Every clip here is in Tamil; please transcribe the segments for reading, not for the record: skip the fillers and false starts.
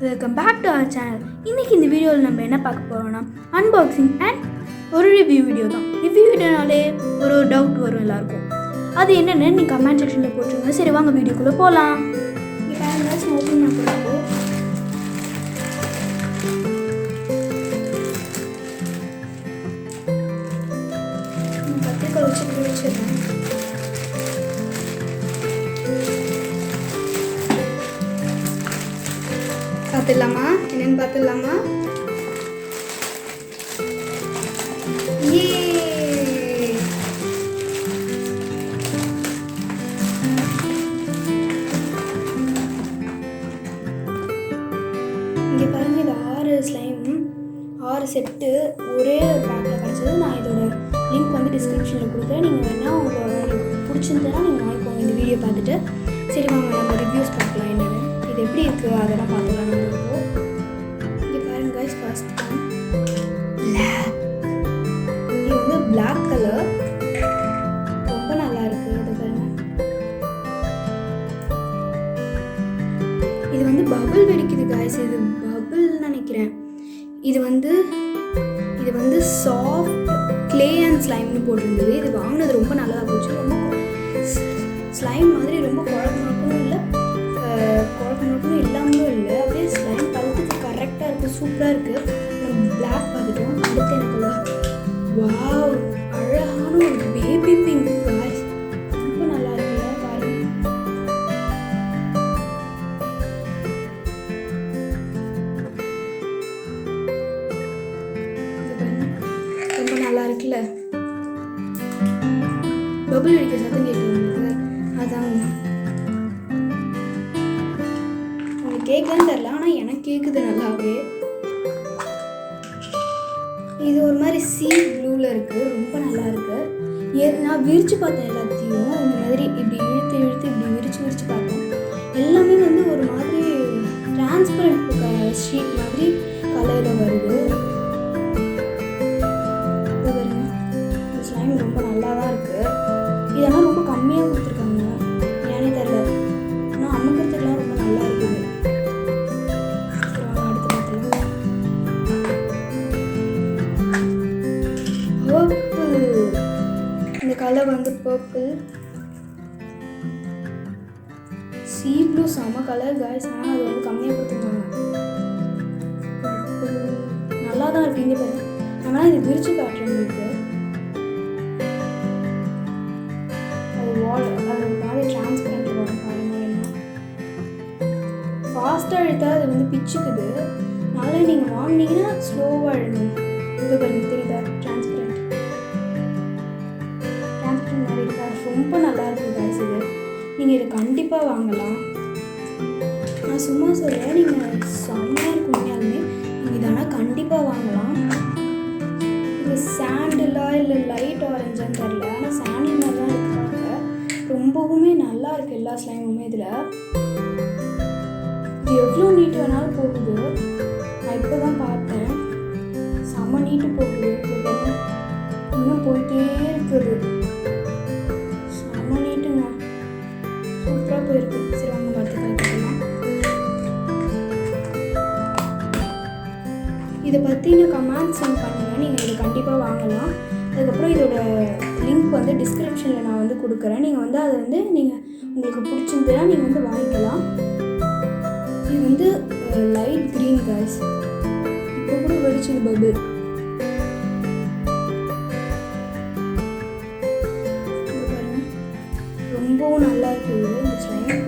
Welcome back to our channel. இன்றைக்கி இந்த வீடியோவில் நம்ம என்ன பார்க்க போகிறோம்னா அன்பாக்சிங் அண்ட் ஒரு ரிவ்யூ வீடியோ தான். ரிவ்யூ வீடியோனாலே ஒரு டவுட் வரும் எல்லாருக்கும். அது என்னென்னு நீங்கள் கமெண்ட் செக்ஷனில் போட்டுருங்க. சரி வாங்க வீடியோக்குள்ளே போகலாம். இங்கே பேரண்ட்ஸ் ஓப்பன் பண்ண போகிறாங்க. கத்திரிக்காய் வச்சுருக்கேன். பார்த்துடலாமா? என்னென்னு பார்த்துடலாமா? இங்கே பாருங்கள், இது 6 ஸ்லைம் 6 செட்டு ஒரே ஒரு பேக்கில் கிடச்சது. நான் இதோட லிங்க் வந்து டிஸ்கிரிப்ஷனில் கொடுக்குறேன். நீங்கள் வேணால் உங்களுக்கு பிடிச்சிருந்ததுன்னா நீங்கள் வாங்கிக்கோங்க இந்த வீடியோ பார்த்துட்டு. சரி வாங்க நம்ம ரிவ்யூஸ் பார்க்கலாம். என்னென்னு இது எப்படி இருக்குது அதெல்லாம் பார்த்துக்கலாம். நம்ம இப்போ இங்கே பாருங்க கைஸ், ஃபர்ஸ்ட் ஒன் பிளாக். இது வந்து பிளாக் கலர், ரொம்ப நல்லா இருக்குது. இது பாருங்க, இது வந்து பபிள் வெடிக்குது கைஸ். இது பபிள்னு நினைக்கிறேன். இது வந்து சாஃப்ட் கிளே அண்ட் ஸ்லைம்னு போட்டிருந்தது. இது வாங்கினது ரொம்ப நல்லா போச்சு. ரொம்ப ஸ்லைம் மாதிரி ரொம்ப குழம்பும் இல்லை, குழம்பும் இல்லாமலும் இல்லை. அப்படியே ஸ்லைம் பழுத்துக்கு கரெக்டாக இருக்குது, சூப்பராக இருக்குது. நம்ம பிளாக் பார்த்துட்டோம். அடுத்து எனக்கு வாவ், அழகான ஒரு பேபி பிங்க் காய்ஸ், ரொம்ப நல்லா இருக்குல்ல பாருங்க. ரொம்ப நல்லா இருக்குல்ல, பபிள் அடிக்க சத்தம் கேட்குது. அதான் உங்களுக்கு கேட்கலன்னு தெரில, ஆனால் எனக்கு கேட்குது நல்லாவே. இது ஒரு மாதிரி சீ ப்ளூவில் இருக்குது, ரொம்ப நல்லா இருக்குது. நான் விரித்து பார்த்தேன் எல்லாத்தையும். இந்த மாதிரி இப்படி இழுத்து இப்படி விரித்து பார்த்தேன். எல்லாமே வந்து ஒரு மாதிரி டிரான்ஸ்பரண்ட் ஷீட் மாதிரி கலரில் வருது. இந்த ஸ்லைம் ரொம்ப நல்லா தான் இருக்குது. இதெல்லாம் ரொம்ப கம்மியாக கொடுத்துருக்காங்க, ஏனே தெரில. ஆனால் அமுக்கிறதுக்கெலாம் ரொம்ப நல்லா இருக்குது. அடுத்து பார்த்துலாம் பர்பிள். இந்த கலர் வந்து பர்பிள், சீ ப்ளூ, செம கலர் காய்ஸ். ஆனால் அது வந்து கம்மியாக கொடுத்துருக்காங்க. நல்லா தான் இருக்குது. இங்கே பாருங்க, ஆனால் இது விரிச்சு காட்டுறேன் உங்களுக்கு. அது மாதிரி டிரான்ஸ்பரண்ட் வரும் பாருங்க. வேணும் ஃபாஸ்ட்டாக இழுத்தா அது வந்து பிச்சுக்குது. அதனால நீங்கள் வாங்கினீங்கன்னா ஸ்லோவாக எழுதணும். இது பாருங்க, தெரியுதா? டிரான்ஸ்பரண்ட் மாதிரி இருக்கா, ரொம்ப நல்லா இருக்குது கைஸ். இது நீங்கள் இதை கண்டிப்பாக வாங்கலாம். நான் சும்மா சொல்கிறேன், நீங்கள் செம்மையாக இருக்கும் உண்மையாலுமே. நீங்கள் இதனால் கண்டிப்பாக வாங்கலாம். இது சாண்டிலா இல்லை லைட் ஆரஞ்சான்னு தெரில, ஆனால் சாண்டில் மாதிரி தான் இருக்காங்க. ரொம்பவுமே நல்லா இருக்குது எல்லா ஸ்லைமுமே. இதில் இது எவ்வளோ நீட்டு வேணாலும் போகுது. நான் இப்போ தான் பார்த்தேன், செம்ம நீட்டு போகுது. இன்னும் போயிட்டே இருக்குது, செம்ம நீட்டுங்க, சூப்பராக போயிருக்கு. சரி வாங்க பார்த்துக்கலாம். இதை பற்றி நான் கமெண்ட் சென்ட் பண்ணுங்கள். நீங்கள் இதை கண்டிப்பாக வாங்கலாம். அதுக்கப்புறம் இதோட லிங்க் வந்து டிஸ்கிரிப்ஷனில் நான் வந்து கொடுக்குறேன். நீங்கள் வந்து அதை வந்து நீங்கள் உங்களுக்கு பிடிச்சிருந்தா நீங்கள் வந்து வாங்கிக்கலாம். இது வந்து லைட் க்ரீன் காய்ஸ். இப்போ கூட வெடிச்சது பபிள். பாருங்க, ரொம்பவும் நல்லா இருக்குது இந்த ஸ்லைம்.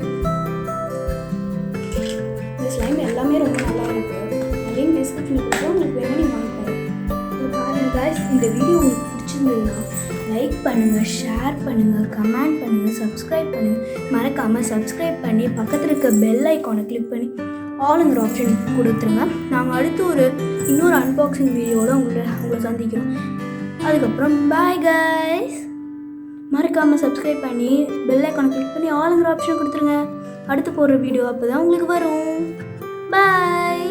இந்த ஸ்லைம் எல்லாமே ரொம்ப நல்லா இருக்குது. லிங்க் டிஸ்கிரிப்ஷனில் கொடுத்தா உங்களுக்கு வேணும், நீங்கள் வாங்கிக்கோங்க. இது பாருங்கள் காய்ஸ், இந்த வீடியோ உங்களுக்கு பிடிச்சிருந்ததுன்னா லைக் பண்ணுங்கள், ஷேர் பண்ணுங்கள், கமெண்ட் பண்ணுங்கள், சப்ஸ்கிரைப் பண்ணுங்கள். மறக்காமல் சப்ஸ்கிரைப் பண்ணி பக்கத்தில் இருக்க பெல் ஐக்கானை கிளிக் பண்ணி ஆளுங்கிற ஆப்ஷன் கொடுத்துருங்க. நாங்கள் அடுத்து இன்னொரு அன்பாக்சிங் வீடியோவில் உங்களை சந்திக்கிறோம். அதுக்கப்புறம் பாய் கைஸ். மறக்காமல் சப்ஸ்கிரைப் பண்ணி பெல் ஐக்கானை கிளிக் பண்ணி ஆளுங்கிற ஆப்ஷன் கொடுத்துருங்க. அடுத்து போடுற வீடியோ அப்போ தான் உங்களுக்கு வரும். பாய்.